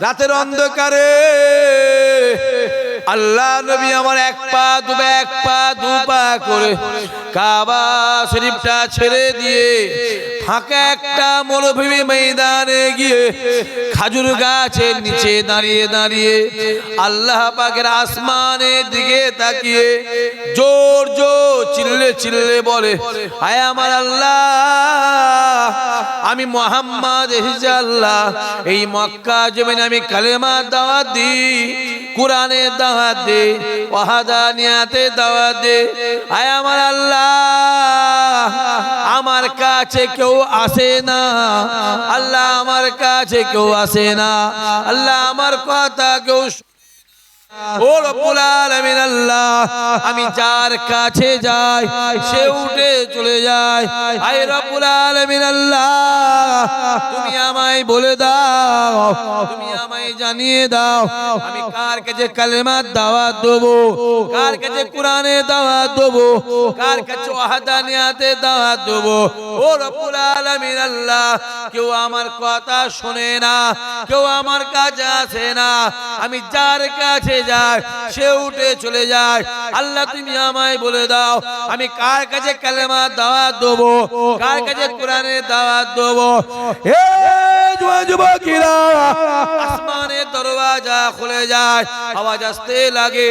রাতের অন্ধকারে আল্লাহ নবী আমার এক পা দু পা করে কাবা শরীফটা ছেড়ে দিয়ে ফাঁকা একটা মরুভূমি ময়দানে গিয়ে খাজুর গাছের নিচে দাঁড়িয়ে দাঁড়িয়ে আল্লাহ পাকের আসমানের দিকে তাকিয়ে জোর জোর চিল্লে চিল্লে বলে, আয় আমার আল্লাহ, আমি মুহাম্মদ আল্লাহ এই মক্কা জমিনে আমি কালেমার দাওয়াত দিই, কুরআনের দাওয়াত দিই, ওয়াহদানিয়াতের দাওয়াত দিই। আয় আমার আল্লাহ, আমার কাছে কেউ আসে না আল্লাহ, আমার কাছে কেউ আসে না আল্লাহ, আমার কথা কেউ ও রব্বুল আলামিন আল্লাহ, আমি যার কাছে যাই সে উঠে চলে যায়। আয় রব্বুল আলামিন আল্লাহ, তুমি আমায় বলে দাও, তুমি আমায় জানিয়ে দাও আমি কার কাছে কালেমার দাওয়াত দেব, কার কাছে কোরআনের দাওয়াত দেব, কার কাছে ওয়াহদানিয়াতের দাওয়াত দেব। ও রব্বুল আলামিন আল্লাহ, কেউ আমার কথা শোনে না, কেউ আমার কাছে আসে না, আমি যার কাছে যায় সে উঠে চলে যায়। আল্লাহ তুমি আমায় বলে দাও আমি কার কাছে কালেমার দাওয়াত দেব, কার কাছে কোরআনের দাওয়াত দেব। হে যুবকেরা, আসমানের দরওয়াজা খুলে যায়, আওয়াজ আসতে লাগে,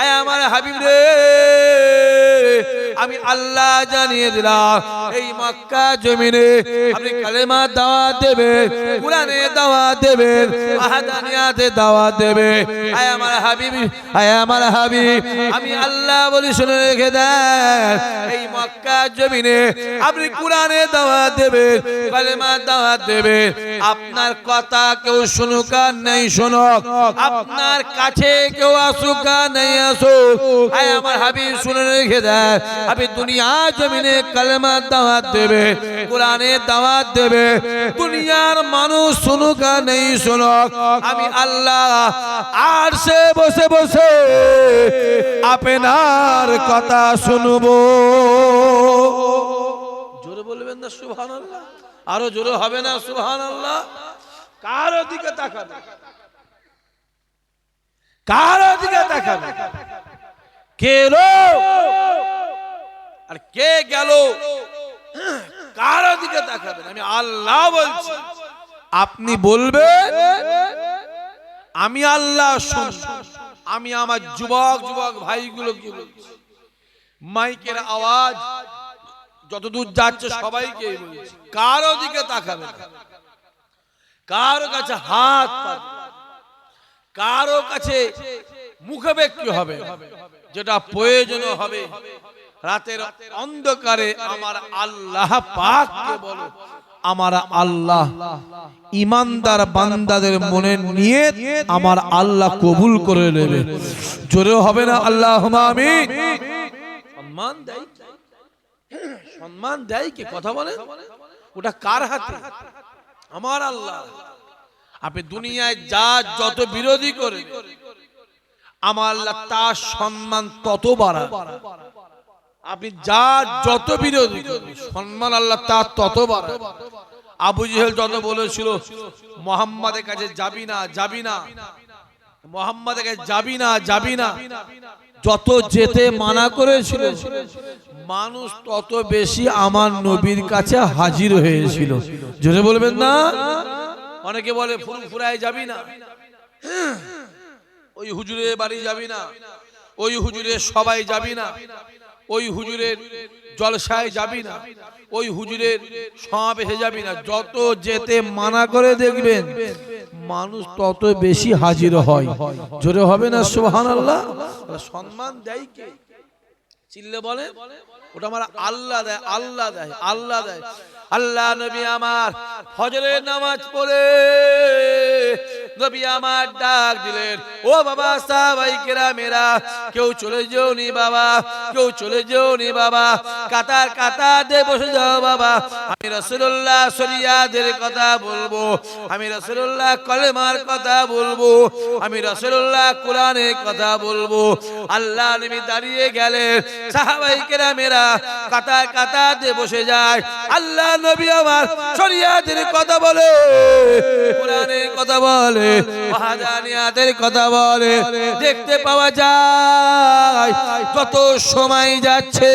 আয় আমার হাবিব রে, আমি আল্লাহ জানিয়ে দিলাম এই মক্কা জমিনে আপনি কালেমার দাওয়াত দেবেন, কোরআনের দাওয়াত দেবেন, ওয়াহদানিয়াতের দাওয়াত দেবেন। আয় আমার হাবিব, আয় আমার হাবিব, আমি আল্লাহ বলি শুনে রেখে দেন, এই মক্কা জমিনে আপনি কোরআনের দাওয়াত দেবেন, কালেমার দাওয়াত দেবেন। আপনার কথা কেউ শুনুক আর নাই শুনুক, আপনার কাছে কেউ আসুক আর নাই আসুক, আয় আমার হাবিব শুনে রেখে দেন, আপনি দুনিয়া জমিনে কালেমার দাওয়াত দেবে, কোরআনের দাওয়াত দেবে, দুনিয়ার মানুষ শুনুক আর নেই শুনুক, আমি আল্লাহ আরশে বসে বসে আপনার কথা শুনবো। জোরে বলবেন না সুবহানাল্লাহ? আরো জোরে হবে না সুবহানাল্লাহ? কার দিকে তাকাবে, কার দিকে তাকাবে, কে এলো আর কে গেল, কার দিকে তাকাবেন? আমি আল্লাহ বলছি, আপনি বলবেন আমি আল্লাহ শুন। আমি আমার যুবক ভাইগুলোকে বলছি, মাইকের আওয়াজ যতদূর যাচ্ছে সবাইকে বলছি, কার দিকে তাকাবেন, কার কাছে হাত পাতবেন, কারো কাছে মুখে ব্যক্তি হবে, যেটা প্রয়োজন হবে। রাতের অন্ধকারে আমার আল্লাহ পাককে বলো, আমার আল্লাহ ইমানদার বান্দাদের মনের নিয়ত আমার আল্লাহ কবুল করে নেবে। জোরে হবে না আল্লাহুম্মা আমিন? সম্মান দেয়, সম্মান দেয় কে? কথা বলে, ওটা কার হাতে? আমার আল্লাহ। আপনি দুনিয়ায় যা যত বিরোধী করে আমার আল্লাহ তার সম্মান তত বাড়ায়। আপনি যা যত বিরোধী সম্মান আল্লাহ তার তত বাড়ায়। আবু জেহেল যত বলেছিল মুহাম্মাদের কাছে যাবি না, যাবি না, মুহাম্মাদের কাছে যাবি না, যাবি না, যত যেতে মানা করেছিল মানুষ তত বেশি আমার নবীর কাছে হাজির হয়েছিল। জোরে বলবেন না? অনেকে বলে ফুরফুরায় যাবি না, ওই হুজুরের বাড়ি যাবি না, ওই হুজুরের সবাই যাবি না, ওই হুজুরের জলসায় যাবি না, ওই হুজুরের সমাবেশে যাবি না। যত যেতে মানা করে দেখবেন মানুষ তত বেশি হাজির হয়। জোরে হবে না সুবহানাল্লাহ? সম্মান দেয় কে? চিল্লে বলে, ওটা আমার আল্লাহ দেয়, আল্লাহ দেয়, আল্লাহ দেয়। আল্লাহ নবী আমার ফজরের নামাজ পড়ে নবী আমার ডাক দিলেন, ও বাবা সাহাবায়ে কেরামেরা, কেউ চলে যেও নি বাবা, কেউ চলে যেও নি বাবা, কাতার কাতার দিয়ে বসে যাও বাবা। আমি রাসূলুল্লাহ শরিয়াতের কথা বলবো, আমি রাসূলুল্লাহ কলেমার কথা বলবো, আমি রাসূলুল্লাহ কোরআনের কথা বলবো। আল্লাহ নবী দাঁড়িয়ে গেলেন, সাহাবায়ে কেরামেরা কাতার কাতার দিয়ে বসে যায়। আল্লাহ নবী আমার শরিয়াতের কথা বলে, কোরআনের কথা বলে, ওয়াহদানিয়াতের কথা বলে। দেখতে পাওয়া যায় যত সময় যাচ্ছে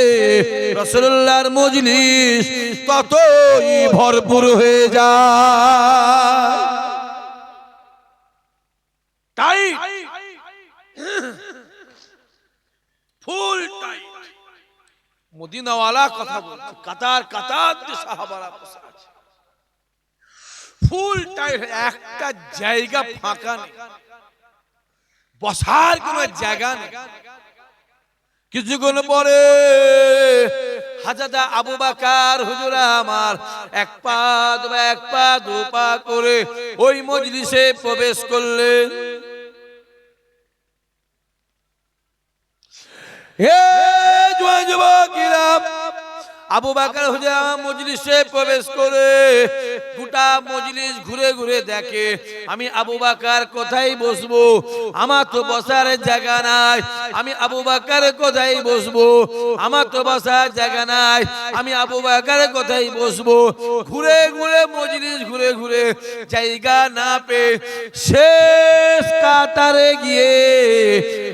রাসূলুল্লাহর মজলিস ততই ভরপুর হয়ে যায়। টাইট, ফুল টাইট। মদিনাওয়ালা কথা বলছে, কাতার কাতার সাহাবারা বসে আছে, ফুল টাইট, একটা জায়গা ফাঁকা নেই, বসার কোন জায়গা নেই। কিছুক্ষণ পরে হাজরত আবু বকর হুজুর আমার এক পা দু পা করে ওই মজলিসে প্রবেশ করলেন। হে যুবকেরা, আবু বকর হুজুর আমার মজলিসে প্রবেশ করে গোটা মজলিস ঘুরে ঘুরে দেখে, আমি আবু বকর কোথায় বসবো, আমার তো বসার জায়গা নাই, আমি আবু বকর কোথায় বসবো, আমার তো বসার জায়গা নাই, আমি আবু বকর কোথায় বসবো। ঘুরে ঘুরে মজলিস ঘুরে ঘুরে জায়গা না পেয়ে শেষ কাতারে গিয়ে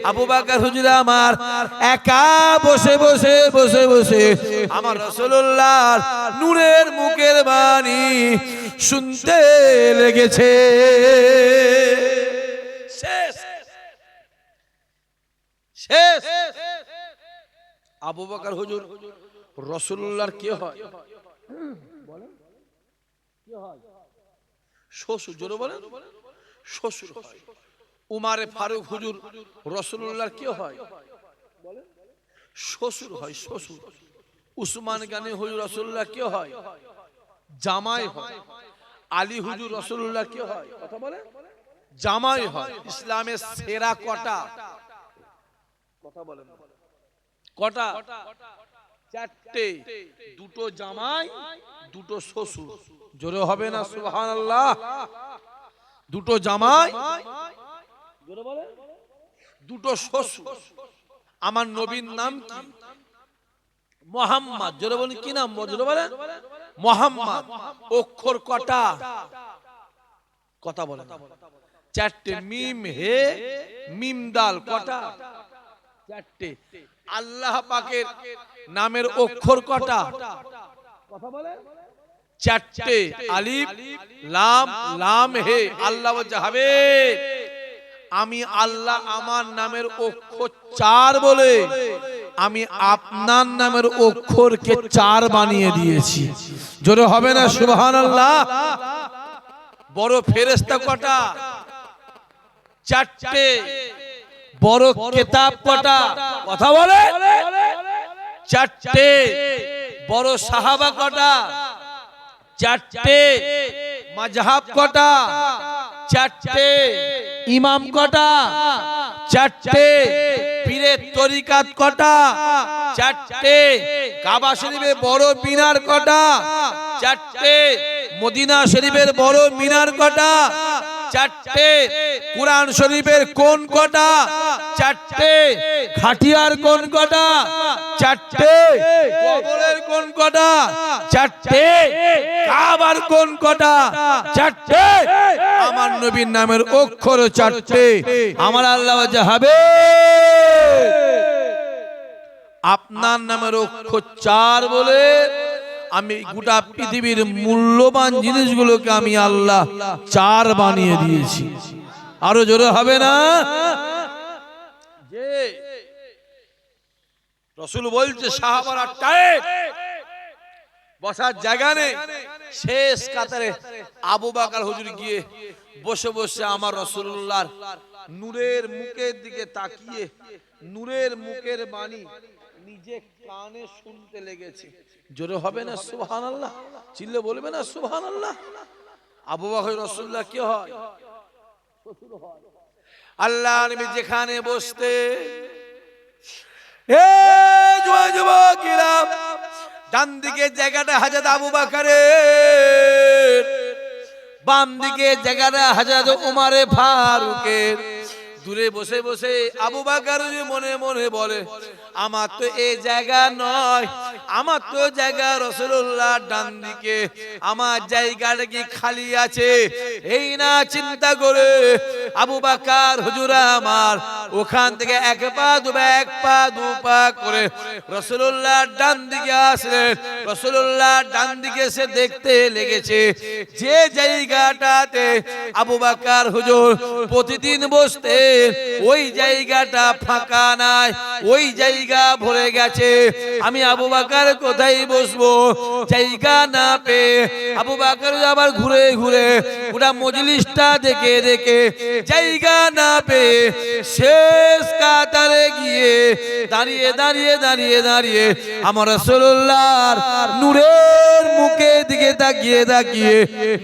আবু বকর হুজুর আমার একা বসে বসে বসে বসে আমার রাসূলুল্লাহর নূরের মুখের বাণী শুনতে লেগেছে। শেষ শেষ আবু বকর হুজুর রাসূলুল্লাহর কি হয় বলেন, কি হয়? শ্বশুর। জোরে বলেন, শ্বশুর হয়। উমারে ফারুক হুজুর রাসূলুল্লাহর কি হয় বলেন, শ্বশুর হয়, শ্বশুর। উসমান গানি হুজুর রাসূলুল্লাহ কি হয়, জামাই হয়। আলী হুজুর রাসূলুল্লাহ কি হয়, কথা বলেন, জামাই হয়। ইসলামের সেরা কটা, কথা বলেন, কটা? চারটে, দুটো জামাই, দুটো শ্বশুর। জোরে হবে না সুবহানাল্লাহ? দুটো জামাই, জোরে বলেন, দুটো শ্বশুর। আমার নবীর নাম কি? মুহাম্মদ। জোরে বলেন, কি নাম? জোরে বলেন, মুহাম্মদ। অক্ষর কটা, কথা বলেন? চারটে। মিম হে মিম দাল, কটা? চারটে। আল্লাহ পাকের নামের অক্ষর কটা, কথা বলেন? চারটে। আলিফ লাম, লাম হে। আল্লাহ বলছে, হবে আমি আল্লাহ আমার নামের অক্ষর চার বলে আমি আপনার নামের অক্ষরকে চার বানিয়ে দিয়েছি। জোরে হবে না সুবহানাল্লাহ? বড় ফেরেশতা কটা? চারটে। বড় কিতাব কটা, কথা বলে? চারটে। বড় সাহাবা কটা? চারটে। মাযহাব কটা? চারটে। ইমাম কটা? চারটে। পীরের তরিকাত কটা? চারটে। কাবা শরীফের বড় মিনার কটা? চারটে। মদিনা শরীফের বড় মিনার কটা? চারটে। কুরআন শরীফের কোন কটা? চারটে। খাটিয়ার কোন কটা? চারটে। কবরের কোন কটা? চারটে। কাবার কোন কটা? চারটে। আমার নবীর নামের অক্ষর চারটে। আমার আল্লাহ হবে আপনার নামের অক্ষর চার বলে আমি গোটা পৃথিবীর মূল্যবান জিনিসগুলোকে আমি আল্লাহ চার বানিয়ে দিয়েছি। আরো জোরে হবে না? যে রাসূল বলছে সাহাবারা টাইট, বসার জায়গা নেই। শেষ কাতারে আবু বকর হুজুর গিয়ে বসে বসে আমার রাসূলুল্লাহর নূরের মুখের দিকে তাকিয়ে নূরের মুখের বাণী নিজে কানে শুনতে লেগেছে। জোরে হবে না সুবহানাল্লাহ? চিল্লে বলবে না সুবহানাল্লাহ? আবু বকর রাসূলুল্লাহ কি হয়? আল্লাহ নবী যেখানে বসতে এ যুবকেরা ডান দিকে জায়গাটা হযরত আবু বকরের, বাম দিকে জায়গাটা হযরত ওমর ফারুকের। দূরে বসে বসে আবু বকর মনে মনে বলে, আমার তো এই জায়গা নয়, আমার তো জায়গা রাসূলুল্লাহ ডান দিকে, আমার জায়গাটা কি খালি আছে? এই না চিন্তা করে আবু বকর হুজুর আমার ওখান থেকে এক পা দু পা করে রাসূলুল্লাহ ডান দিকে আসলেন। রাসূলুল্লাহ ডান দিকে সে দেখতে লেগেছে যে জায়গাটাতে আবু বকর হুজুর প্রতিদিন বসতে ওই জায়গাটা ফাঁকা নাই, ওই জায়গা ভরে গেছে। আমি আবু বকর কোথায় বসবো? জায়গা না পেয়ে আবু বকর আবার ঘুরে ঘুরে পুরা মজলিসটা দেখে দেখে জায়গা না পেয়ে শেষ কাতারে গিয়ে দাঁড়িয়ে দাঁড়িয়ে দাঁড়িয়ে দাঁড়িয়ে আমার রাসূলুল্লাহর নূরের মুখের দিকে তাকিয়ে তাকিয়ে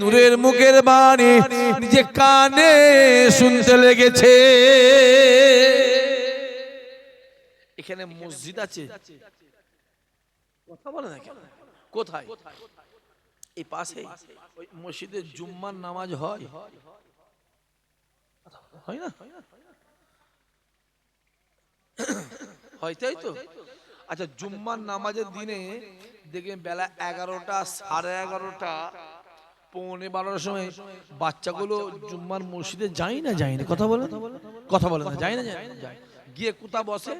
নূরের মুখের বাণী নিজে কানে শুনতে লেগেছে। এখানে মসজিদ আছে, কথা বলে না কেন? কোথায়? এই পাশে ওই মসজিদে জুম্মার নামাজ হয়, হয় না? হয় তাই তো। আচ্ছা, জুম্মার নামাজের দিনে দেখবেন বেলা 11টা, 11:30, 11:45 সময় বাচ্চাগুলো জুম্মার মসজিদে যায় না? যায় না? কথা বলে না? যায় না? যায়। গিয়ে কোথা বসে?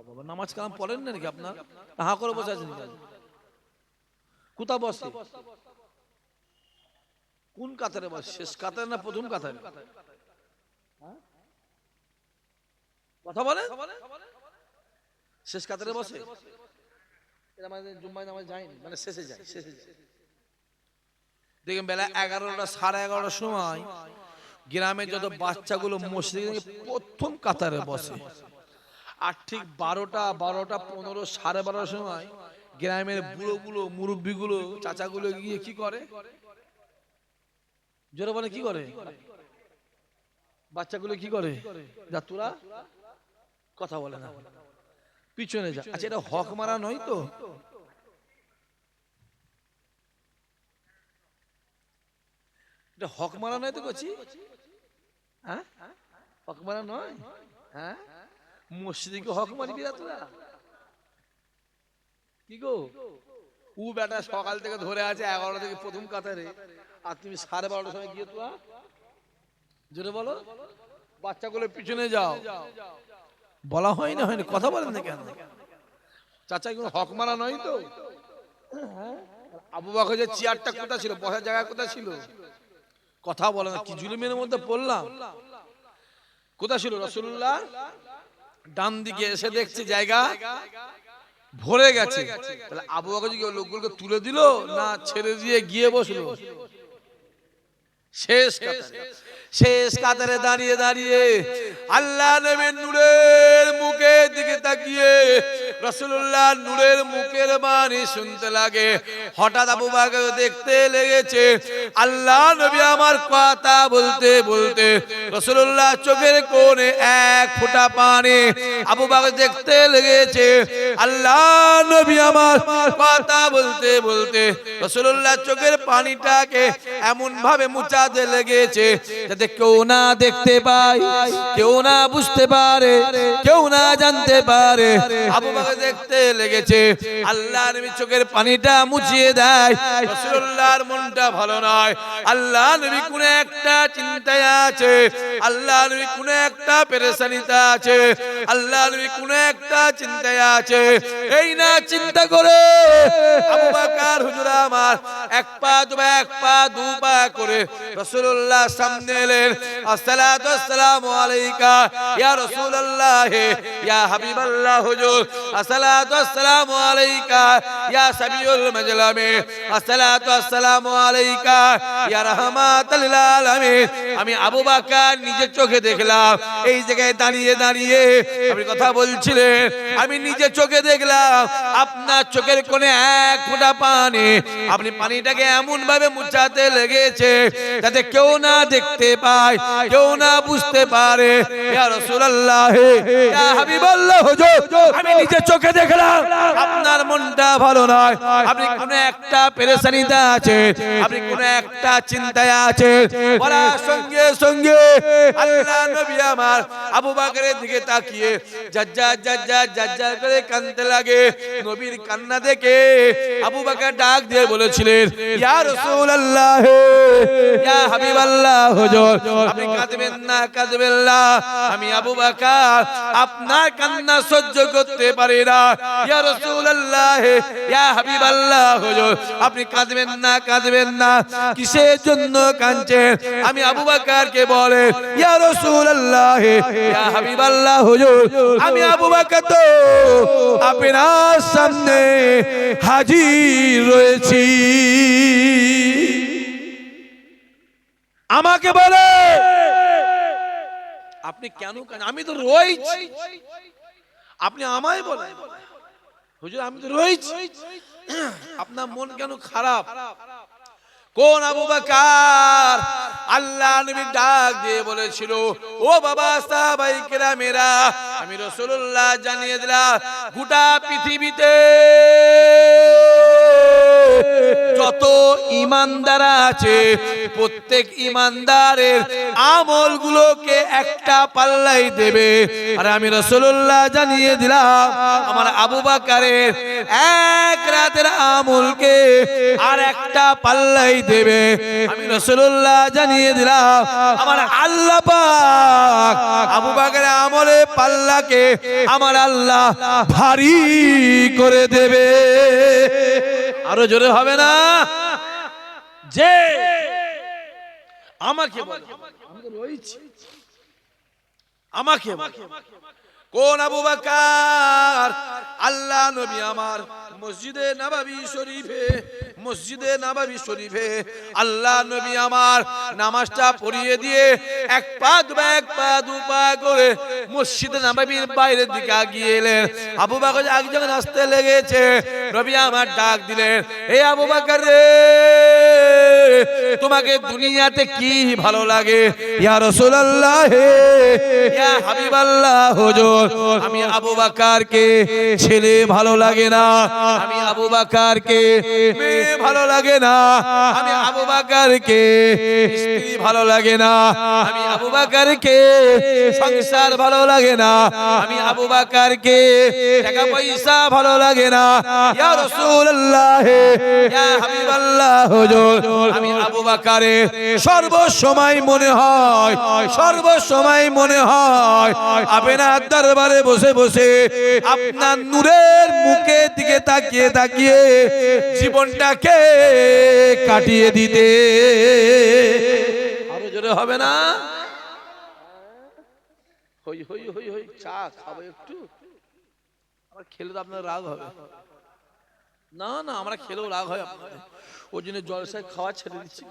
বাবা, নামাজ কালাম পড়েন না নাকি আপনার? হা করে বসে আছেন? কোথা বসে? কোন কাতারে বসে? শেষ কাতারে না প্রথম কাতারে? কথা বলে? শেষ কাতারে বসে। এরা মানে জুম্মায় নামাজ যায়নি, মানে শেষে যায়। দেখেন বেলা 11টা, 11:30 সময় গ্রামে যত বাচ্চাগুলো মসজিদে প্রথম কাতারে বসে। আর ঠিক 12টা, 15, 12:30 সময় গ্রামের বুড়োগুলো, মুরব্বীগুলো, চাচাগুলো গিয়ে কি করে? জোরে বলে কি করে? বাচ্চাগুলো কি করে? যা তোরা কথা বলে না, পিছনে যা। আচ্ছা, এটা হক মারা নয় তো? এটা হক মারা নয় তো করছি? হ্যাঁ, হক মারা নয়। হ্যাঁ, মসজিদে কি হক মারবি না তোরা? কি গো, ও বেটা সকাল থেকে ধরে আছে 11টা থেকে প্রথম কাতারে, আর তুমি 12:30টার সময় গিয়ে তোরা জোরে বলো বাচ্চাগুলো পিছনে যাও। বলা হয় না? হয়নি? কথা বলেন না কেন? চাচা, এগুলো হক মারা নয় তো? আবু বকর যে চেয়ারটা কোথায় ছিল, বসার জায়গা কোথায় ছিল? কথা বলে না। কি জুলুমের মধ্যে পড়লাম? কোথায় ছিল? রাসূলুল্লাহ ডান দিকে এসে দেখছে জায়গা ভরে গেছে। তাহলে আবু বকর কি লোকগুলোকে তুলে দিল না ছেড়ে দিয়ে গিয়ে বসলো? শেষ কাতারে দাঁড়িয়ে দাঁড়িয়ে আল্লাহ নবীর নূরের মুখের দিকে তাকিয়ে রাসূলুল্লাহ নূরের মুখের বাণী শুনতে লাগে। হঠাৎ আবু বকর দেখতে লেগেছে আল্লাহ নবী আমার কথা বলতে বলতে রাসূলুল্লাহ চোখের কোণে এক ফোঁটা পানি। আবু বকর দেখতে লেগেছে আল্লাহ নবী আমার কথা বলতে বলতে রাসূলুল্লাহ চোখের পানিটাকে এমন ভাবে মুছাতে লেগেছে যাতে কেউ না দেখতে পায়, কেউ না বুঝতে পারে, কেউ না জানতে পারে। আবু বকর দেখতে লেগেছে আল্লাহ নবী চোখের পানিটা মুছিয়ে দেয়। রাসূলুল্লাহর মনটা ভালো নয়। আল্লাহ নবী কোন একটা চিন্তায় আছে, আল্লাহ নবী কোন একটা পেরেশানিতে আছে, আল্লাহ নবী কোন একটা চিন্তায় আছে। এই না চিন্তা করে আবু বকর হুজুর আমার এক পা দু পা করে রাসূলুল্লাহ সামনে এলেন। আসসালাতু ওয়াসসালামু আলাইকা ইয়া রাসূলুল্লাহ ইয়া হাবিবাল্লাহ হুজুর। আসসালাতু ওয়াসসালামু আলাইকা ইয়া সাবিউল মাজলামি। আসসালাতু ওয়াসসালামু আলাইকা ইয়া রাহমাতাল লিল আলামিন। আমি আবু বকর নিজের চোখে দেখলাম এই জায়গায় দাঁড়িয়ে দাঁড়িয়ে আপনি কথা বলছিলেন, আমি নিজে চোখে দেখলাম আপনার চোখের কোণে এক ফোঁটা পানি, আপনি পানি পানিটাকে এমন ভাবে মুছাতে লেগেছে যাতে কেউ না দেখতে পায়, কেউ না বুঝতে পারে। ইয়া রাসূলুল্লাহ, ইয়া হাবিবাল্লাহ, হুজুর আমি নিজে চোখে দেখলাম আপনার মনটা ভালো নয়, আপনি কোন একটা পেরেশানিতে আছেন, আপনি কোন একটা চিন্তায় আছেন। বলার সঙ্গে সঙ্গে আল্লাহ নবী আমার আবু বকরের দিকে তাকিয়ে জাজ্জা করে কাঁদতে লাগে। নবীর কান্না দেখে আবু বকর ডাক দিয়ে বলেছিলেন, ইয়া রাসূলুল্লাহ, ইয়া হাবিবাল্লাহ, হুজুর আপনি কাঁদবেন না, কাঁদবেন না, আমি আবু বকর আপনার কান্না সহ্য করতে পারি না। ইয়া রাসূলুল্লাহ, ইয়া হাবিবাল্লাহ, হুজুর আপনি কাঁদবেন না, কাঁদবেন না, কিসের জন্য কাঁদছেন? আমি আবু বকরকে বলে, ইয়া রাসূলুল্লাহ, ইয়া হাবিবাল্লাহ, হুজুর আমি আবু বকর তো আপনার সামনে হাজির রয়েছি। আমাকে বলে আপনি কেন কাঁদছেন? আমি তো রয়েছি। আপনি আমায় বলেন, হুজুর আমি তো রয়েছি, আপনার মন কেন খারাপ? কোন আবু বকর? আল্লাহ নবী ডাক দিয়ে বলেছিল, ও বাবা সাহাবায়ে কেরামেরা, আমি রাসূলুল্লাহ জানিয়ে দিলাম গোটা পৃথিবীতে যত ঈমানদার আছে প্রত্যেক ঈমানদারের আমলগুলোকে একটা পাল্লাই দেবে। আর আমি রাসূলুল্লাহ জানিয়ে দিলাম আমার আবু বকরের এক রাতের আমলকে আর একটা পাল্লাই দেবে। আমি রাসূলুল্লাহ জানিয়ে দিলাম আমার আল্লাহ পাক আবু বকরের আমলের পাল্লাকে আমার আল্লাহ ভারী করে দেবে। আরো জোরে হবে না? যে আমাকে বলে আমি তো রয়েছি, আমাকে কোন আবু বকর? আল্লাহ নবী আমার মসজিদে নববী শরীফে আল্লাহ নবী আমার নামাজটা পড়িয়ে দিয়ে এক পা দু পা করে মসজিদে নববীর বাইরের দিকে এগিয়ে এলেন। আবু বকর একজন আসতে লেগেছে, নবী আমার ডাক দিলেন, হে আবু বকর রে, তোমাকে দুনিয়াতে কি ভালো লাগে? ইয়া রাসূলুল্লাহ, ইয়া হাবিবাল্লাহ, হুজুর আমি আবু বকরকে ছেলে ভালো লাগে না, আমি আবু বকরকে মেয়ে ভালো লাগে না, আমি আবু বকরকে স্ত্রী ভালো লাগে না, আমি আবু বকরকে সংসার ভালো লাগে না, আমি আবু বকরকে টাকা পয়সা ভালো লাগে না। ইয়া রাসূলুল্লাহ, ইয়া হাবিবাল্লাহ, হুজুর আমি আবু বকরের সর্বসময় মনে হয় আপনার দরবারে বসে বসে আপনার নূরের মুখের দিকে তাকিয়ে তাকিয়ে জীবনটাকে কাটিয়ে দিতে। আরো জোরে হবে না? হই হই হই হই চা খাবো একটু, আমার খেলে তো আপনার রাগ হবে না? না আমরা খেলেও রাগ হয় আপনার, ওই জন্য জলসায় খাওয়া ছেড়ে দিচ্ছি।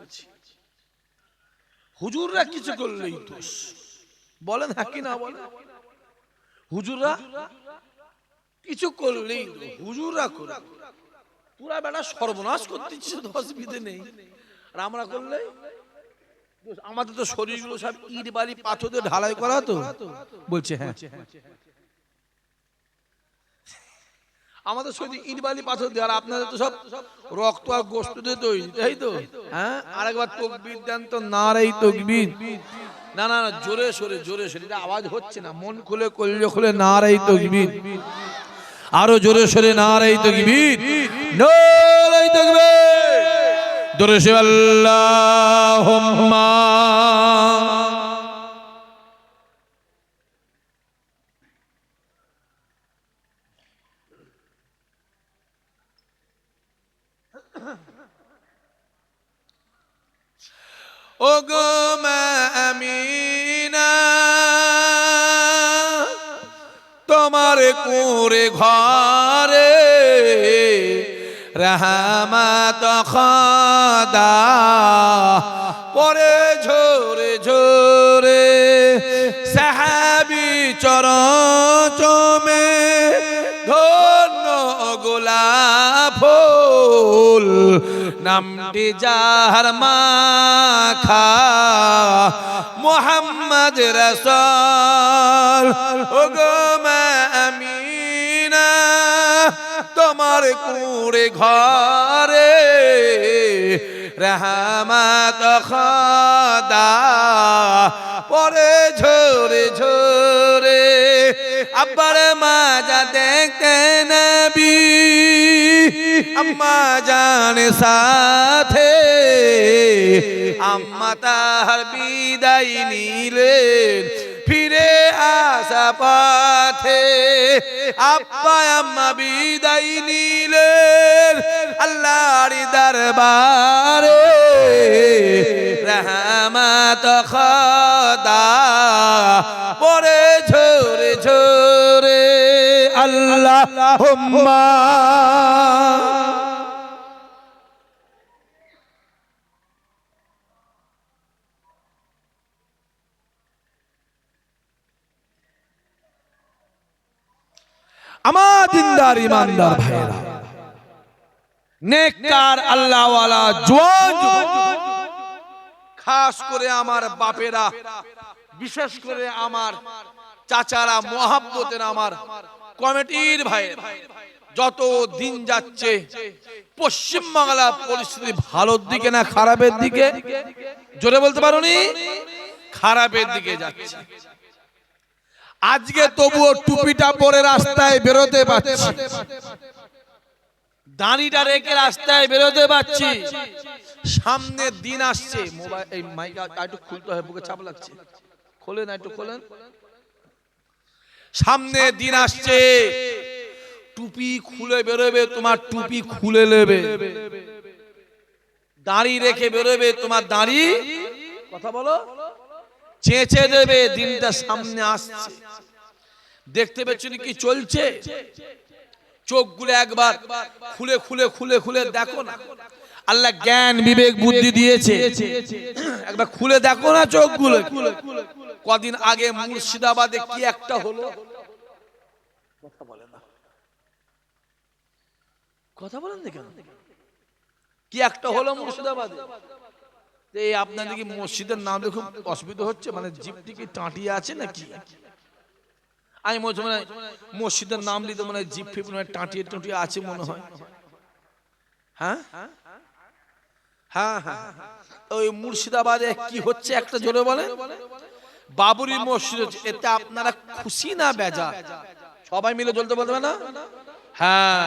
হুজুররা কিছু করলেই দোষ, বলেন হ্যাঁ কি না বলেন? হুজুররা কিছু করলেই হুজুররা করে পুরা বেটা সর্বনাশ করতে অসুবিধে নেই, আর আমরা করলে আমাদের তো শরীরগুলো সব ইট বালি পাথর দিয়ে ঢালাই করা তো বলছে। হ্যাঁ আমাদের শরীর ইট বালি পাথর দিয়ে, আর আপনাদের তো সব রক্ত আর গোশত দিয়ে তৈরি, তাই তো? হ্যাঁ আরেকবার তাকবীর দেন তো, নারায়ে তাকবীর। না না না, জোরে সরে এটা আওয়াজ হচ্ছে না, মন খুলে কলিজা খুলে নারায়ে তাকবীর, আরো জোরে সরে নারায়ে তাকবীর, নারায়ে তাকবীর, জোরে সরে আল্লাহুম্মা। ও গো মা আমিনা, তোমার কুঁড়ে ঘরে রহমত খোদা পরে ঝরে ঝরে, সাহাবী চরচমে ধন্য গোলাপ ফুল নামটি যাহার মাখা মোহাম্মদ রাসূল ওগো মা আমিনা তোমার কুড়ে ঘরে রহমত খোদা পরে ঝরে ঝরে আব্বার মাজা দেখতে নবী আম্মা জান সাথে আম্মা তাহার বিদায় নিলেন ফিরে আসা পথে আব্বা আম্মা বিদায় নিলেন আল্লাহর দরবারে রহমত খোদা পরে ঝরে ঝরে আল্লাহুম্মা আমার দিনদার ইমানদার ভাইরা নেককার আল্লাহওয়ালা জওয়ান খাস করে আমার বাপেরা বিশেষ করে আমার চাচারা মহব্বতের আমার কমিটির ভাই যত দিন যাচ্ছে পশ্চিম বাংলার পরিস্থিতি ভালোর দিকে না খারাপের দিকে জোরে বলতে পারোনি খারাপের দিকে যাচ্ছে আজকে তবুও টুপিটা পরে রাস্তায় বেরোতে পারছি দাড়িটা রেখে রাস্তায় বেরোতে পারছি সামনে দিন আসছে মোবাইল এই মাইক একটু খুলতে হয় বুকে চাপ লাগছে খোলেন একটু খোলেন সামনে দিন আসছে টুপি খুলে বেরোবে তোমার টুপি খুলে নেবে দাড়ি রেখে বেরোবে তোমার দাড়ি কথা বলো চেঁচে দেবে দিনটা সামনে আসছে দেখতে পেছনে কি চলছে চোখগুলো একবার খুলে খুলে খুলে খুলে দেখো না আল্লাহ জ্ঞান বিবেক বুদ্ধি দিয়েছে একবার খুলে দেখো না চোখগুলো কদিন আগে মুর্শিদাবাদে কি একটা হলো কথা বলে না কথা বলেন না কেন কি একটা হলো মুর্শিদাবাদে এই আপনাদের কি মসজিদের নাম দেখুন অসুবিধা হচ্ছে মানে জিপটি কি টাঁটিয়ে আছে নাকি আমি মানে মসজিদের নাম নিতে মানে জিপ ফিপ টাঁটিয়ে টাঁটিয়ে আছে মনে হয় হ্যাঁ হ্যাঁ হ্যাঁ ওই মুর্শিদাবাদে কি হচ্ছে একটা জোরে বলে বাবরি মসজিদ এতে আপনারা খুশি না বেজার সবাই মিলে চলতে বলতে না হ্যাঁ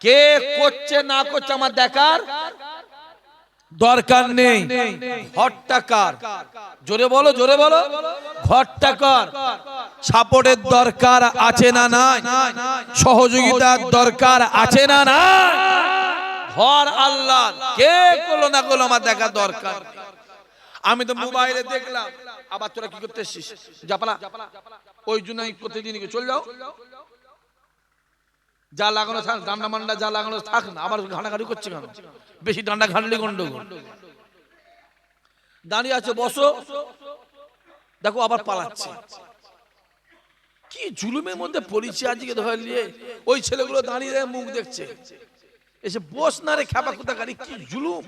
কে করছে না করছে আমার দেখার দরকার নেই ঘরটা কার জোরে বলো ঘরটা কার সাপোর্টের দরকার আছে না নাই সহযোগিতার দরকার আছে না নাই ঘর আল্লাহ কে করলো না করলো আমার দেখা দরকার আমি তো মোবাইলে দেখলাম আবার তোরা কি করতে এসেছিস জাপালা ওই জন্য প্রতিদিন চল যাও যা লাগানো থাক ডান্ডা মান্ডা যা লাগানো থাক না আবার ঘাটাঘাটি করছে কেন বেশি ডান্ডা ঘাটলে গন্ডগোল দাঁড়িয়ে আছে বসো দেখো আবার পালাচ্ছে কি জুলুমের মধ্যে পড়েছে আজকে ধরলিয়ে ওই ছেলেগুলো দাঁড়িয়ে মুখ দেখছে এসে বস না রে খেপা কোথাকারি কি জুলুম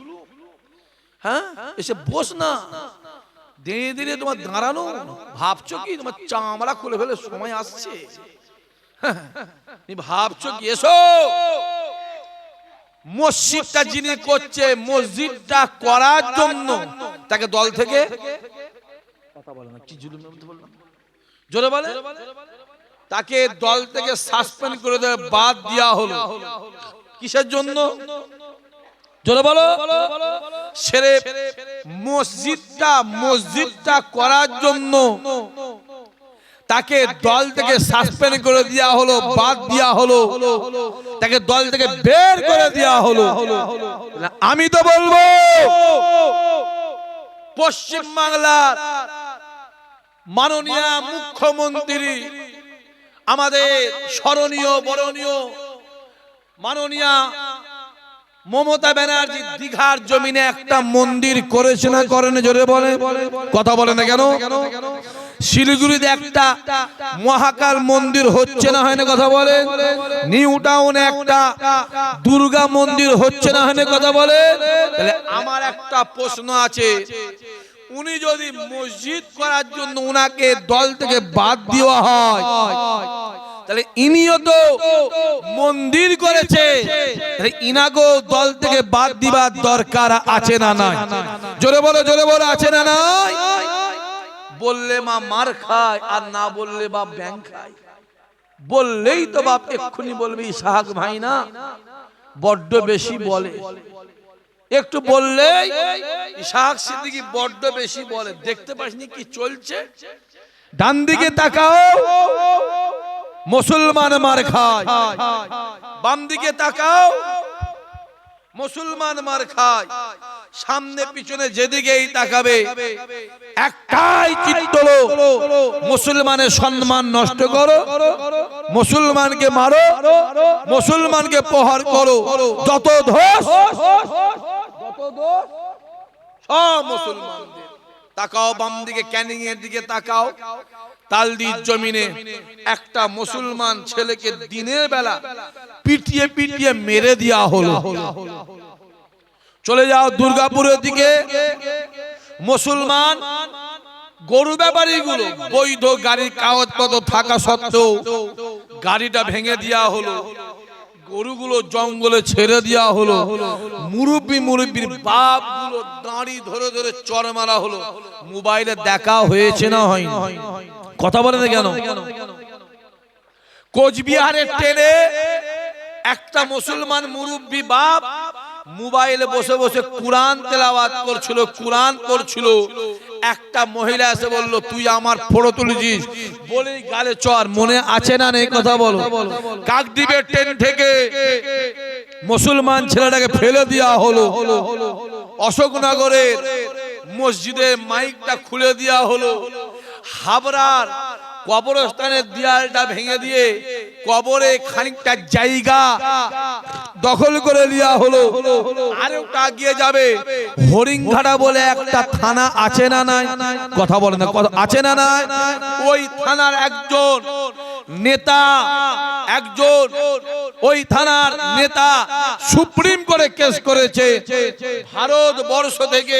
হ্যাঁ এসে বস না ধীরে ধীরে তোমার দাঁড়ানো ভাবছো কি তোমার চামড়া খুলে ফেলে সময় আসছে ভাবছো কি এসো মসজিদটা যিনি করছে মসজিদটা করার জন্য তাকে দল থেকে কথা বলে না কি জুলুম বললাম জোরে বলে তাকে দল থেকে সাসপেন্ড করে দেওয়া বাদ দেওয়া হলো কিসের জন্য জোরে বলো সেরে মসজিদটা করার জন্য তাকে দল থেকে সাসপেন্ড করে দেওয়া হলো বাদ দেওয়া হলো তাকে দল থেকে বের করে দেওয়া হলো আমি তো বলবো পশ্চিম বাংলার মাননীয় মুখ্যমন্ত্রী আমাদের স্মরণীয় বরণীয় মাননীয় মমতা ব্যানার্জি দীঘার জমিনে একটা মন্দির করেছে না করেন জোরে বলে কথা বলে না কেন শিলিগুড়িতে একটা মহাকাল মন্দির হচ্ছে না হয় না কথা বলেন, নিউ টাউনে একটা দুর্গা মন্দির হচ্ছে না হয় না কথা বলেন। তাহলে আমার একটা প্রশ্ন আছে, উনি যদি মসজিদ করার জন্য উনাকে দল থেকে বাদ দেওয়া হয়, তাহলে ইনিও তো মন্দির করেছে, তাহলে ইনাকেও দল থেকে বাদ দিবার দরকার আছে না নাই? জোরে বলো, জোরে বলো, আছে না নাই? বললে মা মার খায়, আর না বললে বাপ ব্যাং খায়। বললেই তো বাপ এক্ষুনি বলবে ইসহাক ভাই না বড্ড বেশি বলে, একটু বললেই ইসহাক সিদ্দিকী বড্ড বেশি বলে। দেখতে পাসনি কি চলছে? ডান দিকে তাকাও, মুসলমান মার খায়, বাম দিকে তাকাও, মুসলমান মার খায়। সামনে পিছনে যেদিকেই তাকাবে একটাই চিত্র, মুসলমানের সম্মান নষ্ট করো, মুসলমানকে মারো, মুসলমানকে প্রহার করো, যত দোষ সব মুসলমানদের। তাকাও বাম দিকে, ক্যানিং এর দিকে তাকাও, তালদির জমিনে একটা মুসলমান ছেলেকে দিনের বেলা পিটিয়ে পিটিয়ে মেরে দেওয়া হলো। চলে যাও দুর্গাপুরের দিকে, মুসলমান গরু ব্যাপারী গুলো বৈধ গাড়ির কাগজপত্র থাকা সত্ত্বেও গাড়িটা ভেঙে দেওয়া হলো, গরুগুলো জঙ্গলে ছেড়ে দেওয়া হলো, মুরব্বীর বাপ গুলো দাঁড়ি ধরে ধরে চর মারা হলো। মোবাইলে দেখা হয়েছে না হয়নি? কথা বলে না কেন? কোচবিহারের ট্রেনে একটা মুসলমান মুরব্বী বাপ মোবাইলে বসে বসে কুরআন তেলাওয়াত করছিল, কুরআন পড়ছিল। একটা মহিলা এসে বলল, তুই আমার ফটো তুলেছিস বলেই গালে চর। মনে আছে না নেই? কথা বলো। কাকদ্বীপের ট্রেন থেকে মুসলমান ছেলেটাকে ফেলে দেওয়া হলো, অশোকনগরের মসজিদে মাইকটা খুলে দেওয়া হলো, হাবড়ার কবরস্থানের দেয়ালটা ভেঙে দিয়ে কবরে খানিকটা জায়গা দখল করে নেওয়া হলো। আরেকটা এগিয়ে যাবে, হরিংঘাটা বলে একটা থানা আছে না নাই? কথা বলে না, আছে না নাই? ওই থানার একজন নেতা, একজন ওই থানার নেতা সুপ্রিম কোর্টে কেস করেছে, ভারতবর্ষ থেকে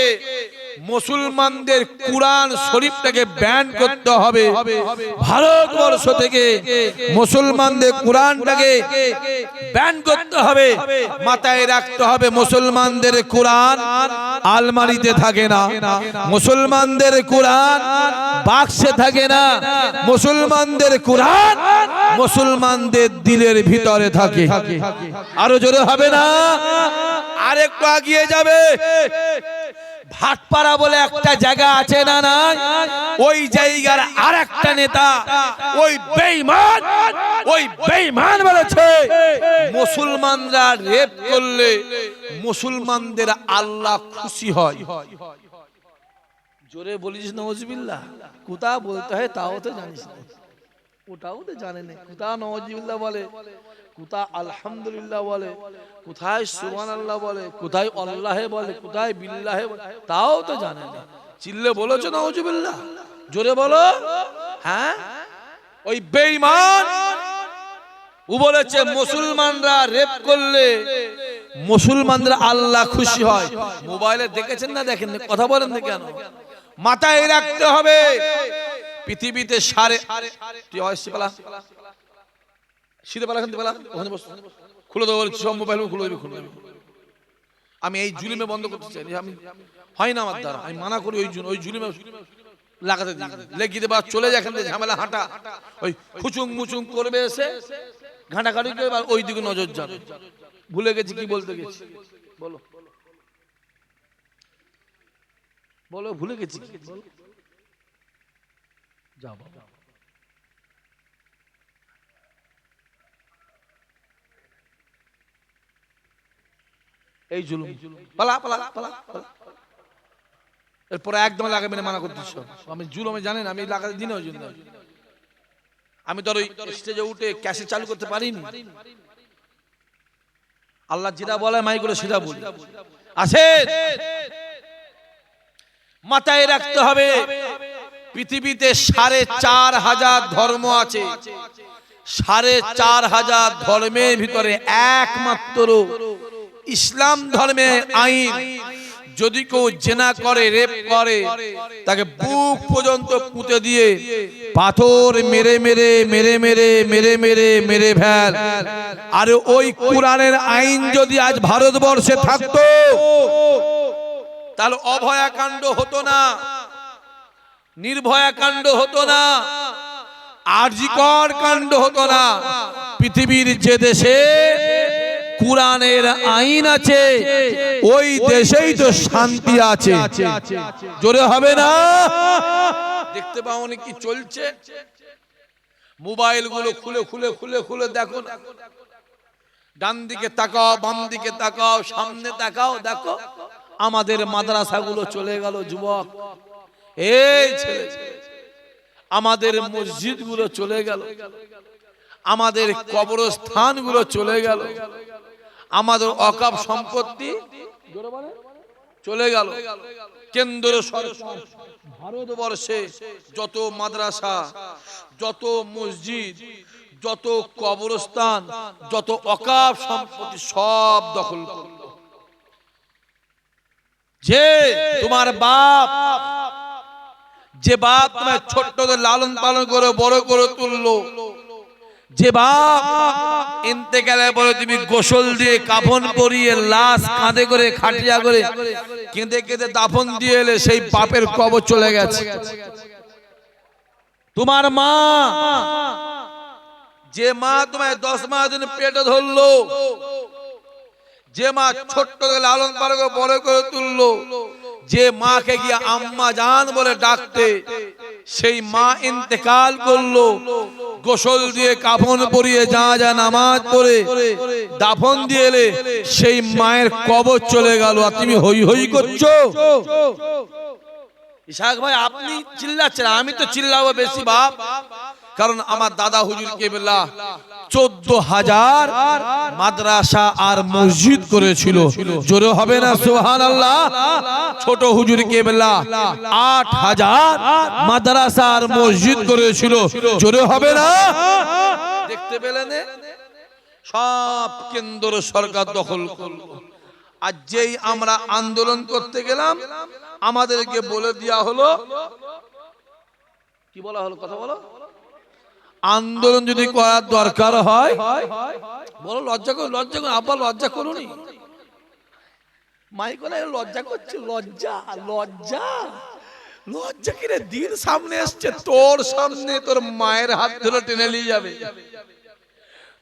মুসলমানদের কুরআন শরীফটাকে ব্যান করতে হবে, ভারতবর্ষ থেকে মুসলমানদের কুরআনটাকে ব্যান করতে হবে। মাথায় রাখতে হবে, মুসলমানদের কুরআন আলমারিতে থাকে না, মুসলমানদের কুরআন বাক্সে থাকে না, মুসলমানদের কুরআন মুসলমানদের দিলের ভিতরে থাকে। আরো জোরে হবে না? আরেকটু এগিয়ে যাবে, ভাটপাড়া বলে একটা জায়গা আছে না নাই? ওই জায়গার আরেকটা নেতা ওই বেঈমান বলেছে, মুসলমানরা রেপ করলে মুসলমানদের আল্লাহ খুশি হয়। জোরে বলিস নাউজুবিল্লাহ। কোথা বলতে হয় তাও তো জানিস না, ওটাও তো জানে না। কোথা নাউজুবিল্লাহ বলে, কোথা আলহামদুলিল্লাহ বলে, কোথায় সুবহানাল্লাহ বলে, কোথায় আল্লাহে বলে, কোথায় বিল্লাহে বলে, তাও তো জানে না। চিল্লে বলেছো নাউজুবিল্লাহ? জোরে বলো। হ্যাঁ, ওই বেঈমান ও বলেছে মুসলমানরা রেপ করলে মুসলমানরা আল্লাহ খুশি হয়। মোবাইলে দেখেছেন না দেখেন? কথা বলেন না কেন? মাথায় রাখতে হবে, পৃথিবীতে খুলে দেবো, সব মোবাইল খুলে দেবে। আমি এই জুলুমে বন্ধ করতে চাই, আমি হয় না আমার দ্বারা, আমি মানা করি। ওই জুলুমে লাগাতে দিই, লেগে দেবা, চলে যায় এখান থেকে ঝামেলা। হাঁটা ওই খুচুং মুচুং করবে, এসে ঘাঁটাঘাঁটি করবে, আর ওই দিকে নজর যাবে। ভুলে গেছি কি বলতে গেছি, বলো বলো, ভুলে গেছি যাও বাবা। এই জুলুম, পালা পালা পালা পালা। এরপরে একদম লাগাবে না, মানা করতেছ। আমি জুলুমে জানেন আমি লাগাতে দিন, ওই জন্য আমি তোর ওই স্টেজে উঠে ক্যাসেট চালু করতে পারিনি। আল্লাহ যেটা বলে মাইগুলো সেটা বলি। আছে মাথায় রাখতে হবে, পৃথিবীতে ৪,৫০০ ধর্ম আছে। ৪,৫০০ ধর্মের ভিতরে একমাত্র ইসলাম ধর্মের আইন, যদি কেউ জেনা করে, রেপ করে, তাকে বুক পর্যন্ত পুঁতে দিয়ে পাথর মেরে মেরে মেরে মেরে মেরে মেরে মেরে ফেল। আর ওই কোরআনের আইন যদি আজ ভারতবর্ষে থাকতো তাহলে অভয়াকাণ্ড হতো না, নির্ভয়াকাণ্ড হতো না, আরজিকর কাণ্ড হতো না। পৃথিবীর যে দেশে কোরআনের আইন আছে ওই দেশেই তো শান্তি আছে। জোরে হবে না? দেখতে পাও কি চলছে? মোবাইল গুলো খুলে খুলে খুলে খুলে দেখো না, ডান দিকে তাকাও, বাম দিকে তাকাও, সামনে তাকাও, দেখো আমাদের মাদ্রাসাগুলো চলে গেল যুবক, এই ছেলে, আমাদের মসজিদ গুলো চলে গেল, আমাদের কবরস্থানগুলো চলে গেল, আমাদের ওয়াকফ সম্পত্তি চলে গেল। কেন্দ্র সরকার ভারতবর্ষে যত মাদ্রাসা, যত মসজিদ, যত কবরস্থান, যত ওয়াকফ সম্পত্তি সব দখল করল। যে তোমার বাপ, যে বাপ তোমার ছোট্টদের লালন পালন করে বড় করে তুললো, যে বাপ ইন্তেকালে পরে তুমি গোসল দিয়ে কাফন পরিয়ে লাশ কাঁধে করে খাটিয়া করে কেঁদে কেঁদে দাফন দিয়ে এলে, সেই বাপের কবর চলে গেছে। তোমার মা, যে মা তোমায় 10 মাস ধরে পেটে ধরলো, যে মা ছোট্ট থেকে লালন পালন করে বড় করে তুললো, যে মাকে গিয়ে আম্মা জান বলে ডাকতে, সেই মা ইন্তেকাল করলো। গোসল দিয়ে কাফন পরিয়ে যা যা নামাজ পড়ে দাফন দিয়ে এলে, সেই মায়ের কবর চলে গেল। আর তুমি হই হই করছো। ইসাক ভাই আপনি চিল্লাচ্ছেন, আমি তো চিল্লাবো বেশি বাপ, কারণ আমার দাদা হুজুর কেবলা 14,000 মাদ্রাসা আর মসজিদ করেছিল। জোরে হবে না সুবহানাল্লাহ? ছোট হুজুর কেবলা 8,000 মাদ্রাসা আর মসজিদ করেছিল। জোরে হবে না? দেখতে পেলেন সব কেন্দ্র সরকার দখল করলো। আর যেই আমরা আন্দোলন করতে গেলাম আমাদেরকে বলে দেওয়া হলো, কি বলা হলো, কথা বলো, আন্দোলন যদি করার দরকার হয় বলো, লজ্জা করো, লজ্জা করো, আব্বা লজ্জা করুনি, মাইক লজ্জা করছে, লজ্জা লজ্জা লজ্জা কিরে, দিন সামনে আসছে, তোর সামনে তোর মায়ের হাত ধরে টেনে নিয়ে যাবে,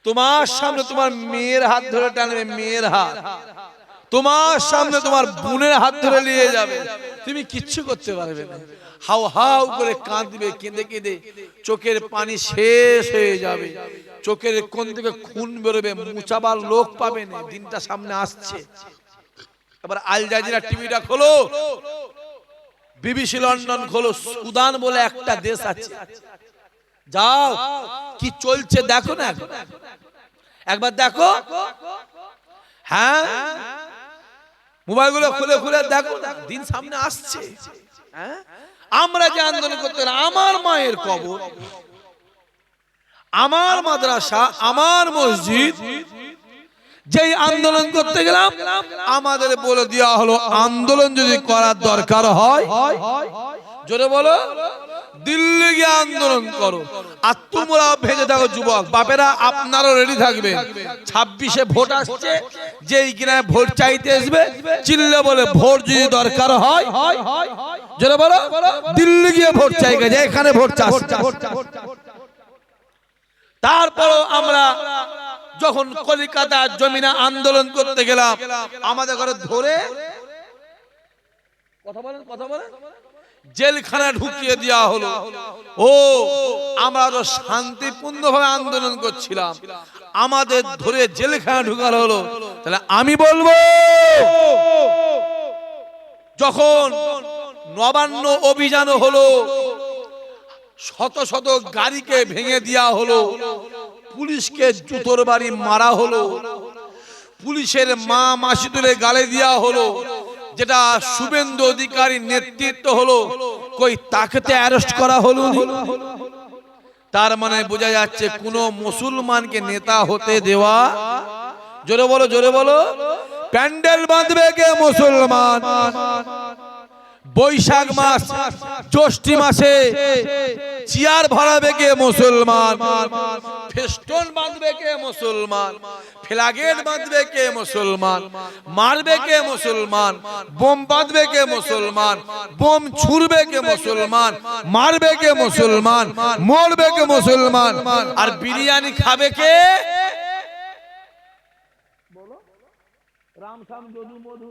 তোমার সামনে তোমার মেয়ের হাত ধরে টানবে, মেয়ের হাত, তোমার সামনে তোমার বোনের হাত ধরে নিয়ে যাবে, তুমি কিচ্ছু করতে পারবে না। হাউ হাউ করে কাঁদবে, কেঁদে কেঁদে চোখের পানি শেষ হয়ে যাবে, চোখের কোন থেকে খুন বেরোবে, মুছাবার লোক পাবে না। দিনটা সামনে আসছে। এবার আল জাজিরা টিভিটা খোলো, বিবিসি লন্ডন খোলো, সুদান বলে একটা দেশ আছে, যাও কি চলছে দেখো না, একবার দেখো। হ্যাঁ, মোবাইল গুলো খুলে খুলে দেখো, দিন সামনে আসছে। হ্যাঁ, আমরা যে আন্দোলন করতে গেলাম, আমার মায়ের কবর, আমার মাদ্রাসা, আমার মসজিদ, যেই আন্দোলন করতে গেলাম আমাদের বলে দেওয়া হলো, আন্দোলন যদি করার দরকার হয়, জোরে বলো, দিল্লি গিয়ে আন্দোলন করো। আর তোমরা ভেজে থাকো যুবক বাপেরা, আপনারও রেডি থাকবে। 26-এ ভোট আসছে, যেই কিনা ভোট চাইতে আসবে চিল্লে বলে, ভোট যদি দরকার হয়, জোরে বলো, দিল্লি গিয়ে ভোট চাই, এখানে ভোট চাচ্ছে। তারপরও আমরা যখন কলকাতার জমিনে আন্দোলন করতে গেলাম, আমাদের ঘরে ধরে, কথা বলেন, কথা বলেন, জেলখানা ঢুকিয়ে দেওয়া হলো। ও আমরা তো শান্তিপূর্ণভাবে আন্দোলন করছিলাম, আমাদের ধরে জেলখানা ঢুকানো হলো। তাহলে আমি বলবো, যখন নবান্ন অভিযান হলো, শত শত গাড়িকে ভেঙে দেওয়া হলো, পুলিশকে জুতোর বাড়ি মারা হলো, পুলিশের মা মাসি তুলে গালে দেওয়া হলো, যেটা শুভেন্দু অধিকারী নেতৃত্ব হলো, কই তাকে অ্যারেস্ট করা হলো? তার মানে বোঝা যাচ্ছে কোন মুসলমানকে নেতা হতে দেওয়া, জোরে বলো জোরে বলো, প্যান্ডেল বাঁধবে কে? মুসলমান। বৈশাখ মাস জ্যৈষ্ঠী মাসে চেয়ার ভরাবে কে? মুসলমান। ফেস্টন বাঁধবে কে? মুসলমান। ফ্ল্যাগেট বাঁধবে কে? মুসলমান। মারবে কে? মুসলমান। বোম বাঁধবে কে? মুসলমান। বোম ছুড়বে কে? মুসলমান। মারবে কে? মুসলমান। মরবে কে? মুসলমান। আর বিরিয়ানি খাবে কে? বলো, রাম শাম যদু মধু।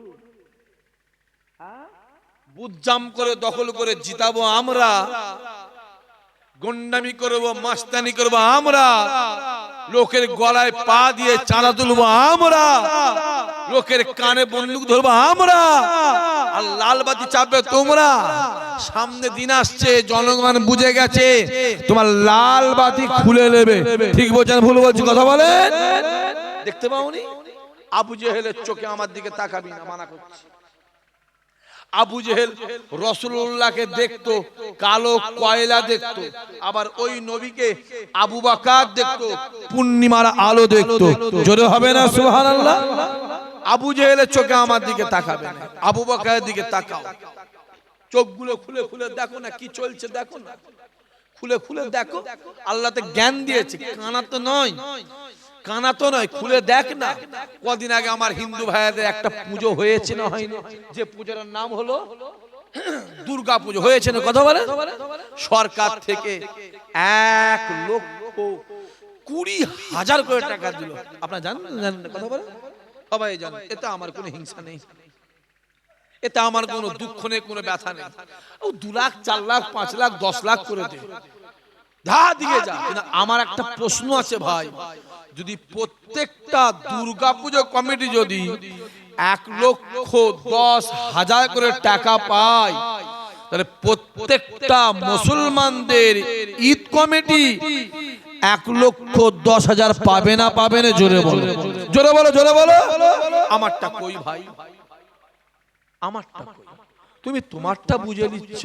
বুঝজাম করে দখল করে জিতাবো আমরা, গন্ডামি করবো, মাস্তানি করবো আমরা, লোকের গলায় পা দিয়ে চাঁদা তুলবো আমরা, লোকের কানে বন্দুক ধরবো আমরা, আর লালবাতি চাপবে তোমরা। সামনে দিন আসছে, জনগণ বুঝে গেছে, তোমার লাল বাতি খুলে নেবে। ঠিক বলছেন ভুল বলছি? কথা বলেন। দেখতে পাওনি? আবু জেহেলের চোখে আমার দিকে তাকাবি না, মানা করছি। আবু জেহেল রাসূলুল্লাহকে দেখতো কালো কয়লা দেখতো, আবার ওই নবীকে আবু বকর দেখতো পূর্ণিমার আলো দেখতো। জোরে হবে না সুবহানাল্লাহ? আবু জেহেলের চোখে আমার দিকে তাকাবে না, আবু বকরের দিকে তাকাও। চোখগুলো খুলে খুলে দেখো না কি চলছে, দেখো না, খুলে খুলে দেখো। আল্লাহ তো জ্ঞান দিয়েছে, কানা তো নয়, কানা তো নয়, খুলে দেখ না। কদিন আগে আমার হিন্দু ভাইদের একটা পুজো হয়েছে না হয়নি? যে পূজার নাম হলো দুর্গা পুজো, হয়েছে না? কথা বলে। সরকার থেকে 1,20,000 করে টাকা দিল। আপনারা জানেন? কথা বলে সবাই জানেন। এতে আমার কোনো হিংসা নেই, এতে আমার কোনো দুঃখ নেই, কোনো ব্যথা নেই। ও 2 লাখ 4 লাখ 5 লাখ 10 লাখ করে দে, ধা দিয়ে যা। কিন্তু আমার একটা প্রশ্ন আছে ভাই, যদি প্রত্যেকটা দুর্গাপুজো কমিটি যদি 1,10,000 করে টাকা পায়, তাহলে প্রত্যেকটা মুসলমানদের ঈদ কমিটি 1,10,000 পাবে না? পাবে না? জোরে বলো জোরে বলো জোরে বলো। আমারটা কই ভাই? আমারটা কই? তুমি তোমারটা বুঝে নিচ্ছ,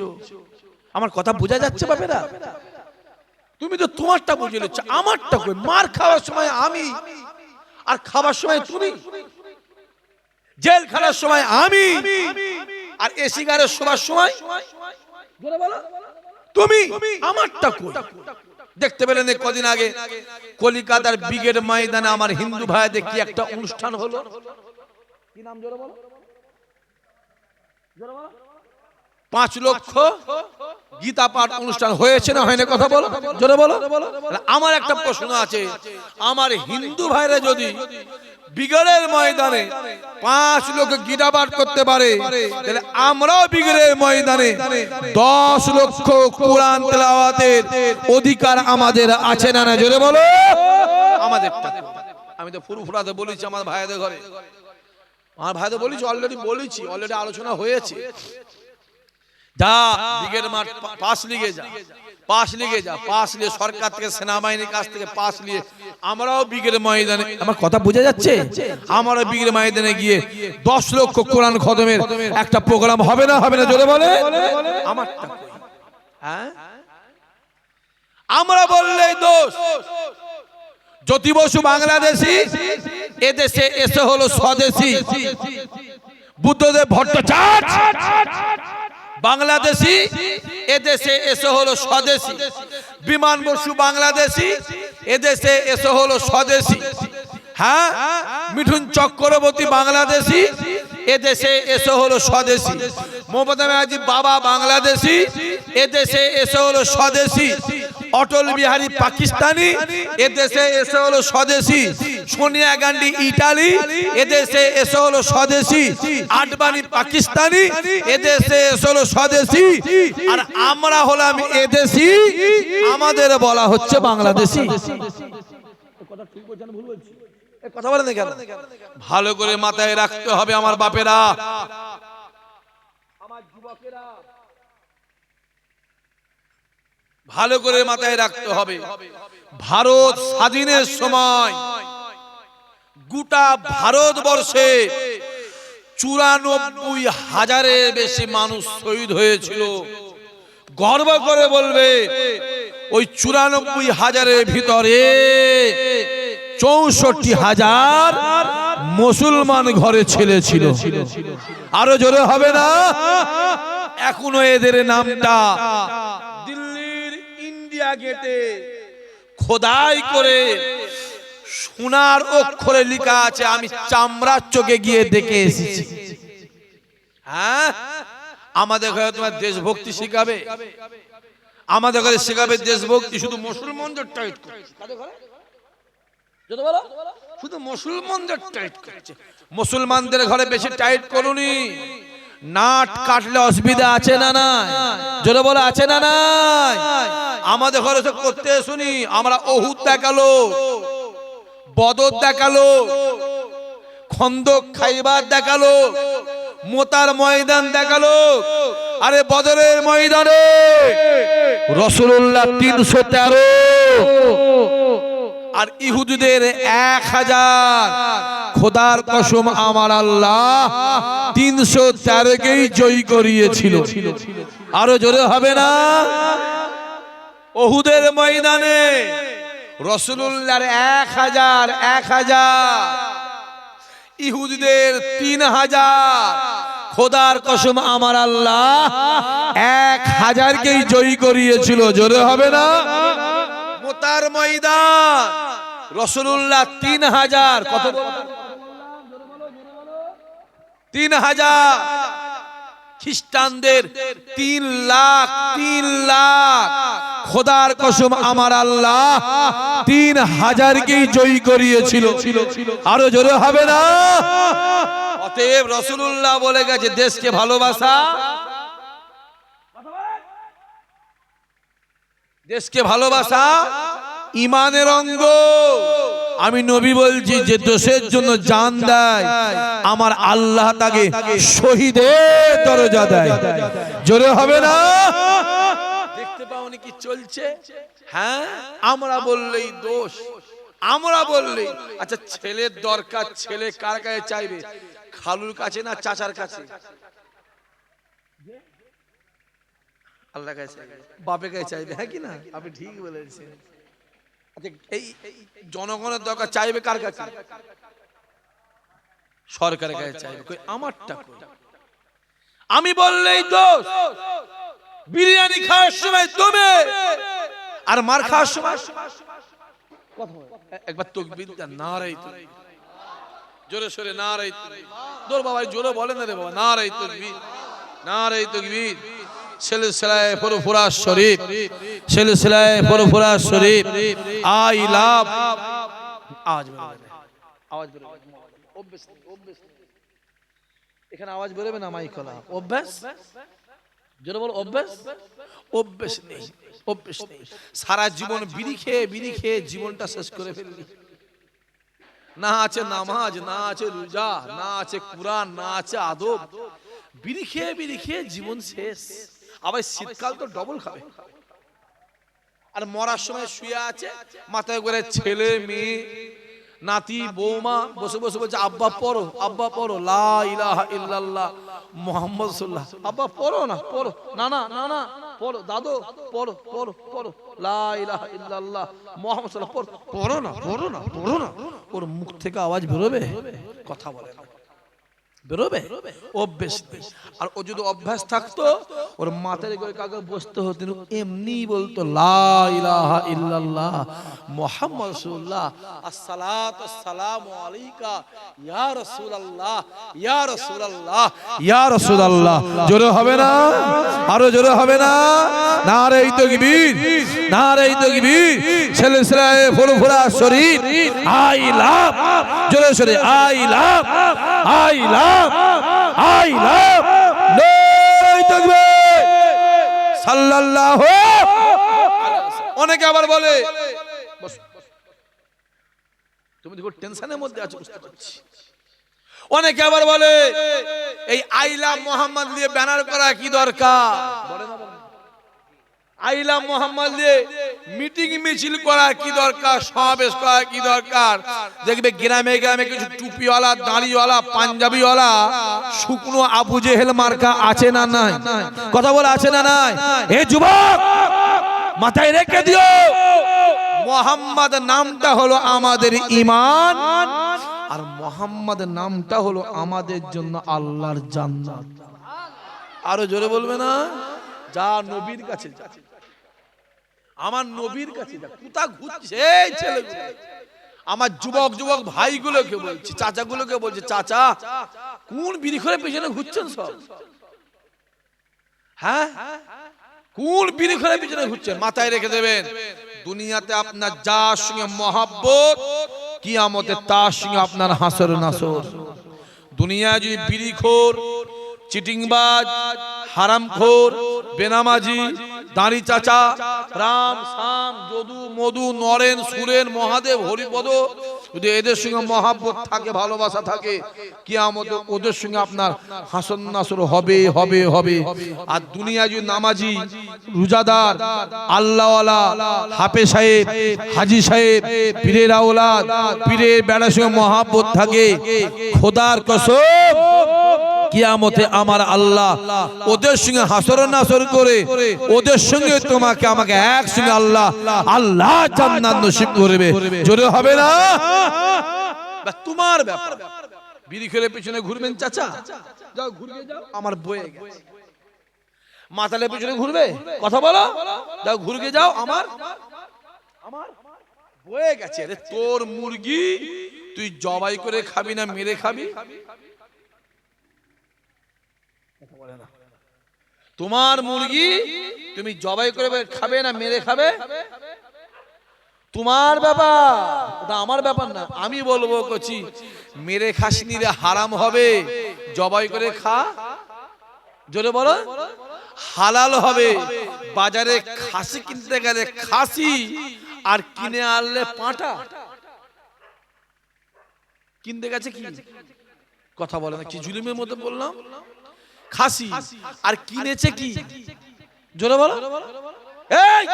আমার কথা বোঝা যাচ্ছে বাপেরা? তুমি তো তোমারটা বুঝে নিচ্ছ, আমারটা কই? মার খাওয়ার সময় আমি, আর খাবার সময় তুমি। জেল খাওয়ার সময় আমি, আর এসি গাড়ির শোবার সময় তুমি। আমারটা কই? দেখতে পেলেন কদিন আগে কলিকাতার ব্রিগেড ময়দানে আমার হিন্দু ভাইদের কি একটা অনুষ্ঠান হলো, কি নাম জোরে বলো? 5 লক্ষ গীতা পাঠ অনুষ্ঠান হয়েছে না হয়নি? কথা বলো জোরে বলো। আমার একটা প্রশ্ন আছে, আমার হিন্দু ভাইরা যদি ব্রিগেডের ময়দানে 5 লক্ষ গীতা পাঠ করতে পারে, তাহলে আমরাও ব্রিগেডের ময়দানে 10 লক্ষ কোরআন তেলাওয়াতের অধিকার আমাদের আছে না? না জোরে বলো। আমাদেরটা আমি তো ফুরফুরাতে বলেছি, আমার ভাইদের ঘরে, আমার ভাইদের বলেছি, অলরেডি আলোচনা হয়েছে। যা ব্রিগেড মাঠ পাস লিগে যা, পাস লিগে যা, পাস নিয়ে সরকার থেকে, সেনাবাহিনীর কাছ থেকে পাস নিয়ে আমরাও ব্রিগেড ময়দানে, আমার কথা বোঝা যাচ্ছে, আমরাও ব্রিগেড ময়দানে গিয়ে 10 লক্ষ কোরআন খতমের একটা প্রোগ্রাম হবে না? হবে না? জোরে বলে। আমারটা কই? হ্যাঁ, আমরা বললেই দোষ। জ্যোতি বসু বাংলাদেশি, এদেশে এসে হলো স্বদেশী। বুদ্ধদেব ভট্টাচার্য বাংলাদেশি, এদেশে এসে হলো স্বদেশী। বিমান বসু বাংলাদেশি, এদেশে এসে হলো স্বদেশী। হ্যাঁ, মিঠুন চক্রবর্তী বাংলাদেশি, এদেশে এসে হলো স্বদেশী। মমতা ব্যানার্জি বাবা বাংলাদেশি, এদেশে এসে হলো স্বদেশী। অটল বিহারী পাকিস্তানি, এদেশে এসে হলো স্বদেশী। সোনিয়া গান্ধী ইটালি, এদেশে এসে হলো স্বদেশী। আডবাণী পাকিস্তানি, এদেশে এসে হলো স্বদেশী। আর আমরা হলাম এদেশী, আমাদের বলা হচ্ছে বাংলাদেশী। কথা ঠিক বলছেন ভুল বলছি? কথা বলেন কেন? ভালো করে মাথায় রাখতে হবে আমার বাপেরা, আমার যুবকেরা, ভালো করে মাথায় রাখতে হবে। ভারত স্বাধীনের সময় গোটা ভারতবর্ষে 94,000-এর বেশি মানুষ শহীদ হয়েছিল। গর্ব করে বলবে ওই 94,000-এর ভিতরে 64,000 মুসলমান ঘরে ছেলে ছিল। আরো জোরে হবে না? এখনো এদের নামটা দিল্লির ইন্ডিয়া গেটে খোদাই করে সোনার অক্ষরে লেখা আছে। আমি চামড়ার চোখে গিয়ে দেখে এসেছি। হ্যাঁ, আমাদের ঘরে তোমার দেশভক্তি শিখাবে, আমাদের ঘরে শেখাবে দেশভক্তি। শুধু মুসলমানদের টাইট করছে, শুধু মুসলমানদের টাইট করছে। মুসলমানদের ঘরে বেশি টাইট করুনি। নাট কাটলে অসুবিধা আছে না নাই? জোরে বলে আছে না নাই? আমাদের ঘরে তো করতে শুনি। আমরা ওহুদ দেখালো, বদর দেখালো, খন্দক খাইবার দেখালো, মোতার ময়দান দেখালো। আরে বদরের ময়দানে রাসূলুল্লাহ 313 আর ইহুদিদের 1000। খোদার কসম আমার আল্লাহ 313কেই জয় করিয়েছিল। আরো জোরে হবে না? ওহুদের ময়দানে রাসূলুল্লাহর 1000, ইহুদিদের 3000। খোদার কসম আমার আল্লাহ 1000কেই জয় করিয়েছিল। জোরে হবে না? মোতার ময়দান রাসূলুল্লাহ 3000। কত? 3000। খ্রিস্টানদের 3 লাখ। খোদার কসম আমার আল্লাহ 3000কেই জয় করিয়েছিল। আরো জোরে হবে না? অতএব রাসূলুল্লাহ বলে গেছে দেশকে ভালোবাসা, দেশকে ভালোবাসা ঈমানের অঙ্গ। আমি নবী বলছি যে দেশের জন্য জান দেয় আমার আল্লাহ তাকে শহীদের দরজা দেয়। জোরে হবে না? দেখতে পাওনি কি চলছে? হ্যাঁ, আমরা বললেই দোষ, আমরা বললেই। আচ্ছা, ছেলের দরকার, ছেলে কার কাছে চাইবে? খালুর কাছে না চাচার কাছে? আল্লাহর কাছে, বাপের কাছে চাইবে। হ্যাঁ কি না? আপনি ঠিক বলেছেন। আচ্ছা, এই জনগণের দরকার চাইবে কার কাছে? সরকারের কাছে চাইবে। কই আমারটা কই? আমি বললেই দোষ। বিরিয়ানি খাওয়ার সময় তুমি, আর মার খাওয়ার সময় একবার তাকবীর দেন, নারে তাকবীর, জোরে সোরে নারে তাকবীর। দোর বাবা জোরে বলেন না রে বাবা, নারে তাকবীর, নারে তাকবীর। সিলসিলায়ে ফুরফুরা শরীফ, সিলসিলায়ে ফুরফুরা শরীফ। I love. আওয়াজ বেরোবে, আওয়াজ বেরোবে। অভ্যাস, এখানে আওয়াজ বেরোবে না, মাইক খোলা। অভ্যাস, জোরে বলো অভ্যাস। অভ্যাস নেই, অভ্যাস নেই। সারা জীবন বিড়ি খেয়ে জীবনটা শেষ করে ফেললি। না আছে নামাজ, না আছে রোজা, না আছে কুরআন, না আছে আদব। বিড়ি খেয়ে জীবন শেষ। আবার শীতকাল তো ডবল খাবে। আর মরার সময় শুয়ে আছে, মাথায় করে ছেলে মেয়ে নাতি বৌমা বসে বসে বলছে আব্বা পড়ো, আব্বা পড়ো লা ইলাহা ইল্লাল্লাহ মুহাম্মদ রাসূলুল্লাহ। আব্বা পড়ো না, পড়ো না, না না না পড়ো, দাদু পড়ো পড়ো পড়ো লা ইলাহা ইল্লাল্লাহ মুহাম্মদ রাসূলুল্লাহ। পড়ো না, পড়ো না, পড়ো না। ওর মুখ থেকে আওয়াজ বেরোবে? কথা বলে না, বেরোবে? অভ্যাস নেই। আর ও যদি অভ্যাস থাকতো, ওর মাথায় করে কাকে বসতে হতো, এমনি বলতো লা ইলাহা ইল্লাল্লাহ মুহাম্মদ রাসূলুল্লাহ, আসসালাতু আসসালামু আলাইকা ইয়া রাসূলুল্লাহ, ইয়া রাসূলুল্লাহ, ইয়া রাসূলুল্লাহ। জোরে হবে না? আরো জোরে হবে না? নারে তাকবীর, নারে তাকবীর। সিলসিলায়ে ফুরফুরা শরীফ। আই লাভ, জোরে সোরে I love, I love, I love সাল্লাল্লাহু। অনেকে আবার বলে তুমি দেখো টেনশনের মধ্যে আছো, বুঝতে পারছি। অনেকে আবার বলে এই আই লাভ মোহাম্মদ দিয়ে ব্যানার করা কি দরকার? বলে না, আইলা মোহাম্মদ দিয়ে মিটিং মিছিল করা কি দরকার? সমাবেশ করা কি দরকার? দেখবে গ্রামে গ্রামে কিছু টুপিওয়ালা, দাড়িওয়ালা, পাঞ্জাবিওয়ালা শুকনো আবু জেহেল মার্কা আছে না নাই? কথা বলে আছে না নাই? হে যুবক, মাথায় রেখে দিও, মোহাম্মদ নামটা হলো আমাদের ঈমান, আর মোহাম্মদ নামটা হলো আমাদের জন্য আল্লাহর জান্নাত। আরো জোরে বলবে না? যা নবীর কাছে যা, আমার নবীর কাছে যা। কোথা ঘুরছে এই ছেলেগুলো? আমার যুবক যুবক ভাইগুলোকে বলছি, চাচাগুলোকে বলছি, চাচা কোন বিড়ি করে পেছনে ঘুরছেন সব? হ্যাঁ, কোন বিড়ি করে পেছনে ঘুরছেন? মাথায় রেখে দেবেন, দুনিয়াতে আপনার যার সঙ্গে মহাব্বত, কিয়ামতে তার সঙ্গে আপনার হাসর নাসর। দুনিয়ায় যদি বিড়িখোর, চিটিংবাজ, হারামখোর, বেনামাজি, দাঁড়ি চাচা, রাম শাম, যদু মধু, নরেন সুরেন, মহাদেব, হরিপদ, যদি এদের সঙ্গে মহাব্বত থাকে, ভালোবাসা থাকে, কিয়ামতে ওদের সঙ্গে আপনার হাসর নাসর হবে হবে হবে। আর দুনিয়া যদি নামাজি, রোজাদার, আল্লাহওয়ালা, হাফেজ সাহেব, হাজি সাহেব, পীরের আওলাদ, পীরের বেড়ার সঙ্গে মহাব্বত থাকে, খোদার কসম কিয়ামতে আমার আল্লাহ ওদের সঙ্গে হাসর নাসর করে ওদের সঙ্গে তোমাকে আমাকে একসঙ্গে আল্লাহ আল্লাহ জান্নাত নসিব করবে। জোরে হবে না? তোমার ব্যাপার। বিড়ি খেলে পিছনে ঘুরবেন চাচা, যাও ঘুরে যাও, আমার বয়ে গেছে। মাতালে পিছনে ঘুরবে, কথা বলো, যাও ঘুরে যাও, আমার বয়ে গেছে। আরে তোর মুরগি তুই জবাই করে খাবি না মেরে খাবি? তোমার মুরগি তুমি জবাই করে খাবে না মেরে খাবে? তোমার ব্যাপার, ওটা আমার ব্যাপার না। আমি বলবো কচি, মেরে খাসনি রে, হারাম হবে, জবাই করে খা। জোরে বলো, হালাল হবে। বাজারে খাসি কিনতে গেলে খাসি, আর কিনে আনলে পাঁটা। কিনতে গেছে কি, কথা বলে না, কি জুলুমের মধ্যে বললাম? খাসি, আর কিনেছে কি? জোরে বলো। এই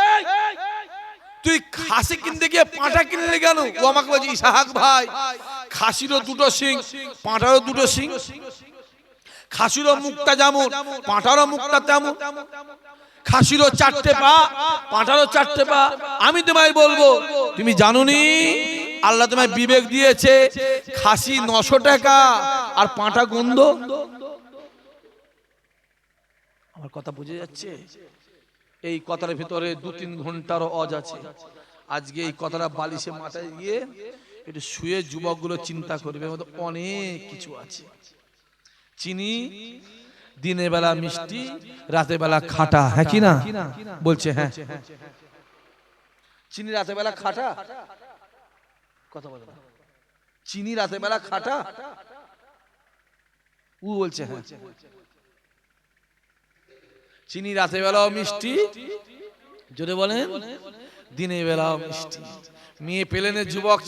তুই খাসি কিনতে গিয়ে পাঁঠা কিনলে কেন? ও আমাকে বলছে, ইসাহাক ভাই, খাসিরও দুটো শিং, পাঁঠারও দুটো শিং। খাসিরও মুখটা যেমন, পাঁঠারও মুখটা তেমন। খাসিরও চারটে পা, পাঁঠারও চারটে পা। আমি তোমায় বলবো, তুমি জানোনি আল্লাহ তোমায় বিবেক দিয়েছে, খাসি 900 টাকা আর পাঁঠা গন্ধ। আমার কথা বুঝে যাচ্ছে? এই কথার ভিতরে 2-3 ঘন্টারও অজ আছে। আজকে এই কথাটা বালিশে মাথায় গিয়ে একটু শুয়ে যুবকগুলো চিন্তা করবে, অনেক কিছু আছে। চিনি দিনের বেলা মিষ্টি, রাতের বেলা খাটা, হ্যাঁ কি না? বলছে হ্যাঁ। চিনি রাতের বেলা খাটা, কথা বলে না। চিনি রাতের বেলা খাটা, ও বলছে হ্যাঁ। চিনি রাতের বেলাও মিষ্টি, জোরে বলেন, দিনের বেলাও মিষ্টি। মেয়ে পেলেনের যুবক